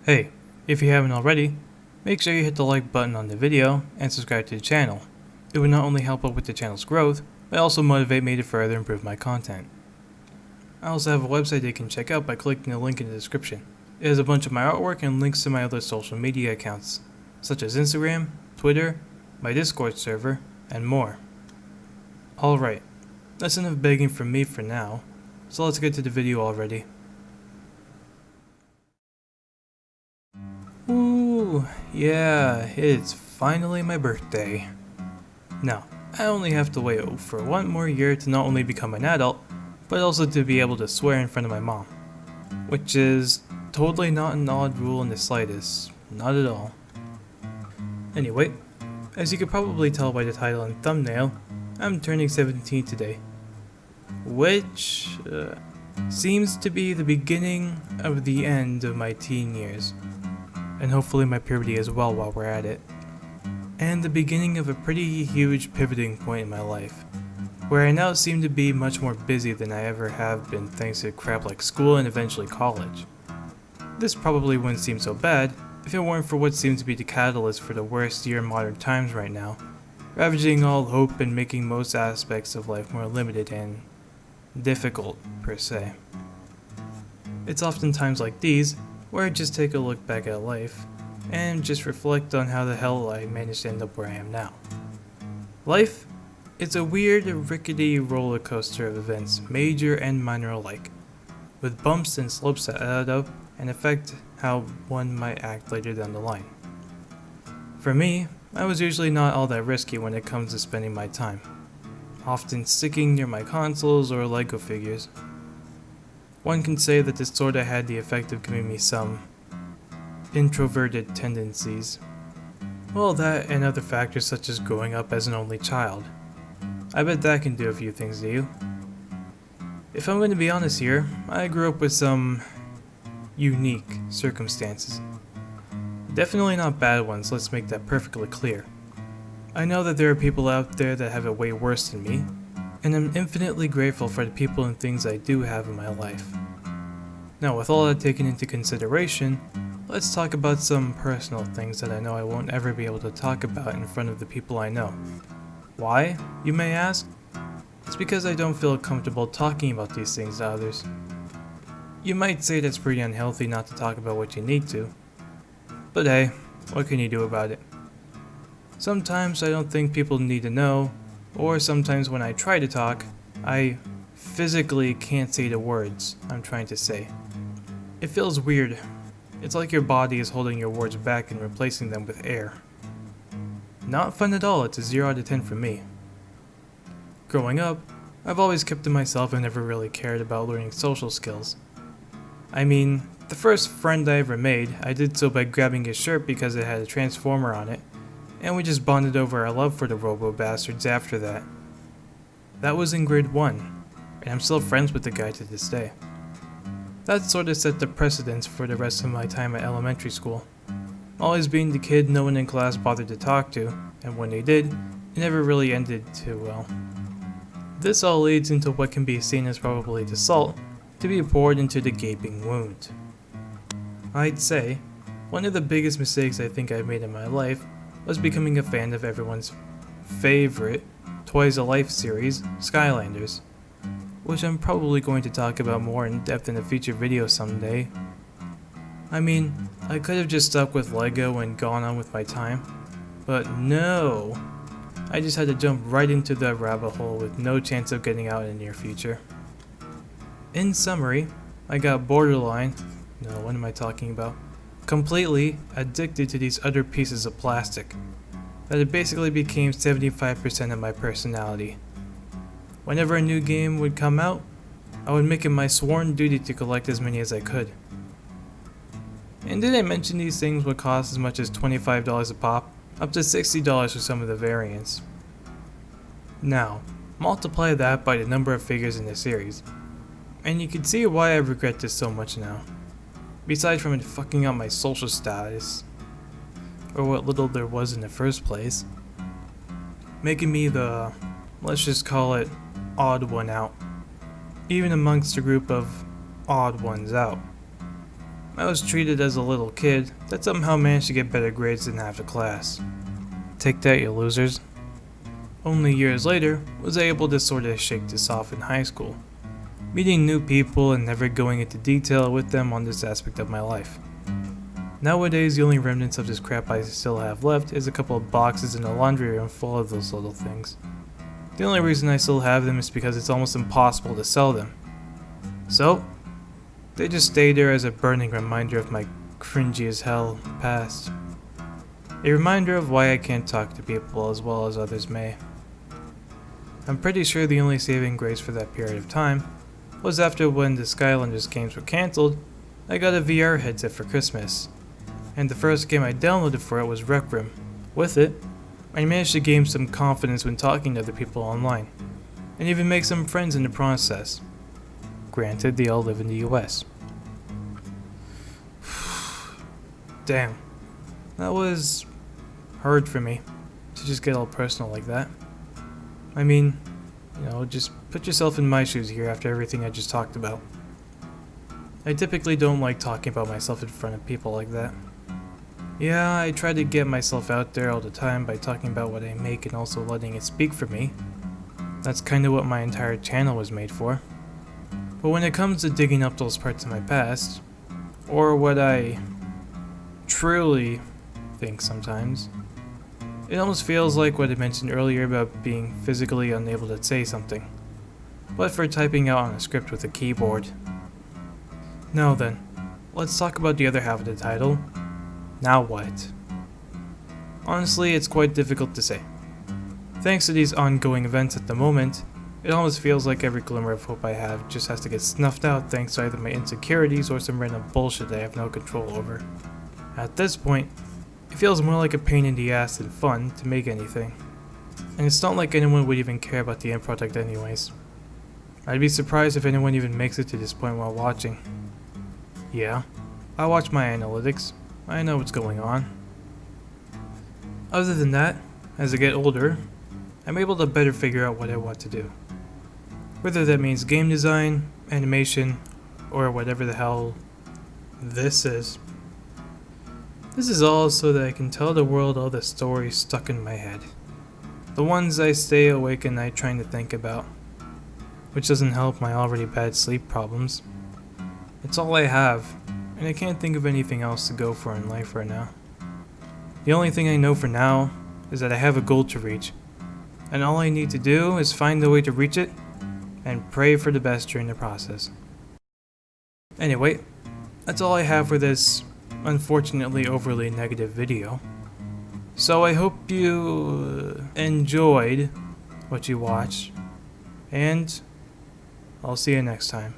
Hey, if you haven't already, make sure you hit the like button on the video and subscribe to the channel. It would not only help out with the channel's growth, but also motivate me to further improve my content. I also have a website you can check out by clicking the link in the description. It has a bunch of my artwork and links to my other social media accounts, such as Instagram, Twitter, my Discord server, and more. Alright, that's enough begging from me for now, so let's get to the video already. Ooh, yeah, it's finally my birthday. Now, I only have to wait for one more year to not only become an adult, but also to be able to swear in front of my mom. Which is totally not an odd rule in the slightest, not at all. Anyway, as you could probably tell by the title and thumbnail, I'm turning 17 today. Which seems to be the beginning of the end of my teen years. And hopefully my puberty as well while we're at it. And the beginning of a pretty huge pivoting point in my life, where I now seem to be much more busy than I ever have been thanks to crap like school and eventually college. This probably wouldn't seem so bad if it weren't for what seems to be the catalyst for the worst year in modern times right now, ravaging all hope and making most aspects of life more limited and difficult per se. It's often times like these where I just take a look back at life, and just reflect on how the hell I managed to end up where I am now. Life, it's a weird, rickety roller coaster of events, major and minor alike, with bumps and slopes that add up and affect how one might act later down the line. For me, I was usually not all that risky when it comes to spending my time, often sticking near my consoles or Lego figures. One can say that this sorta had the effect of giving me some introverted tendencies. Well, that and other factors such as growing up as an only child. I bet that can do a few things to you. If I'm going to be honest here, I grew up with some unique circumstances. Definitely not bad ones, let's make that perfectly clear. I know that there are people out there that have it way worse than me, and I'm infinitely grateful for the people and things I do have in my life. Now, with all that taken into consideration, let's talk about some personal things that I know I won't ever be able to talk about in front of the people I know. Why, you may ask? It's because I don't feel comfortable talking about these things to others. You might say that's pretty unhealthy not to talk about what you need to, but hey, what can you do about it? Sometimes I don't think people need to know, or sometimes when I try to talk, I physically can't say the words I'm trying to say. It feels weird. It's like your body is holding your words back and replacing them with air. Not fun at all, it's a 0 out of 10 for me. Growing up, I've always kept to myself and never really cared about learning social skills. I mean, the first friend I ever made, I did so by grabbing his shirt because it had a transformer on it, and we just bonded over our love for the robo-bastards after that. That was in grade 1, and I'm still friends with the guy to this day. That sort of set the precedence for the rest of my time at elementary school. Always being the kid no one in class bothered to talk to, and when they did, it never really ended too well. This all leads into what can be seen as probably the salt to be poured into the gaping wound. I'd say, one of the biggest mistakes I think I've made in my life was becoming a fan of everyone's favorite Toys of Life series, Skylanders, which I'm probably going to talk about more in depth in a future video someday. I mean, I could have just stuck with Lego and gone on with my time, but no, I just had to jump right into the rabbit hole with no chance of getting out in the near future. In summary, I got borderline, no, what am I talking about? Completely addicted to these other pieces of plastic, that it basically became 75% of my personality. Whenever a new game would come out, I would make it my sworn duty to collect as many as I could. And did I mention these things would cost as much as $25 a pop, up to $60 for some of the variants. Now, multiply that by the number of figures in the series, and you can see why I regret this so much now. Besides from it fucking up my social status, or what little there was in the first place, making me the, let's just call it, odd one out, even amongst a group of odd ones out. I was treated as a little kid that somehow managed to get better grades than half the class. Take that, you losers. Only years later was I able to sort of shake this off in high school, meeting new people and never going into detail with them on this aspect of my life. Nowadays, the only remnants of this crap I still have left is a couple of boxes in the laundry room full of those little things. The only reason I still have them is because it's almost impossible to sell them. So, they just stay there as a burning reminder of my cringy as hell past. A reminder of why I can't talk to people as well as others may. I'm pretty sure the only saving grace for that period of time was after when the Skylanders games were cancelled, I got a VR headset for Christmas. And the first game I downloaded for it was Rec Room. With it, I managed to gain some confidence when talking to other people online, and even make some friends in the process. Granted, they all live in the US. Damn, that was hard for me to just get all personal like that. I mean, just put yourself in my shoes here after everything I just talked about. I typically don't like talking about myself in front of people like that. Yeah, I try to get myself out there all the time by talking about what I make and also letting it speak for me. That's kinda what my entire channel was made for. But when it comes to digging up those parts of my past, or what I truly think sometimes, it almost feels like what I mentioned earlier about being physically unable to say something, but for typing out on a script with a keyboard. Now then, let's talk about the other half of the title. Now what? Honestly, it's quite difficult to say. Thanks to these ongoing events at the moment, it almost feels like every glimmer of hope I have just has to get snuffed out thanks to either my insecurities or some random bullshit that I have no control over. At this point, it feels more like a pain in the ass than fun to make anything. And it's not like anyone would even care about the end product anyways. I'd be surprised if anyone even makes it to this point while watching. Yeah, I watch my analytics. I know what's going on. Other than that, as I get older, I'm able to better figure out what I want to do. Whether that means game design, animation, or whatever the hell this is. This is all so that I can tell the world all the stories stuck in my head. The ones I stay awake at night trying to think about. Which doesn't help my already bad sleep problems. It's all I have, and I can't think of anything else to go for in life right now. The only thing I know for now is that I have a goal to reach, and all I need to do is find the way to reach it, and pray for the best during the process. Anyway, that's all I have for this unfortunately overly negative video. So I hope you enjoyed what you watched, and I'll see you next time.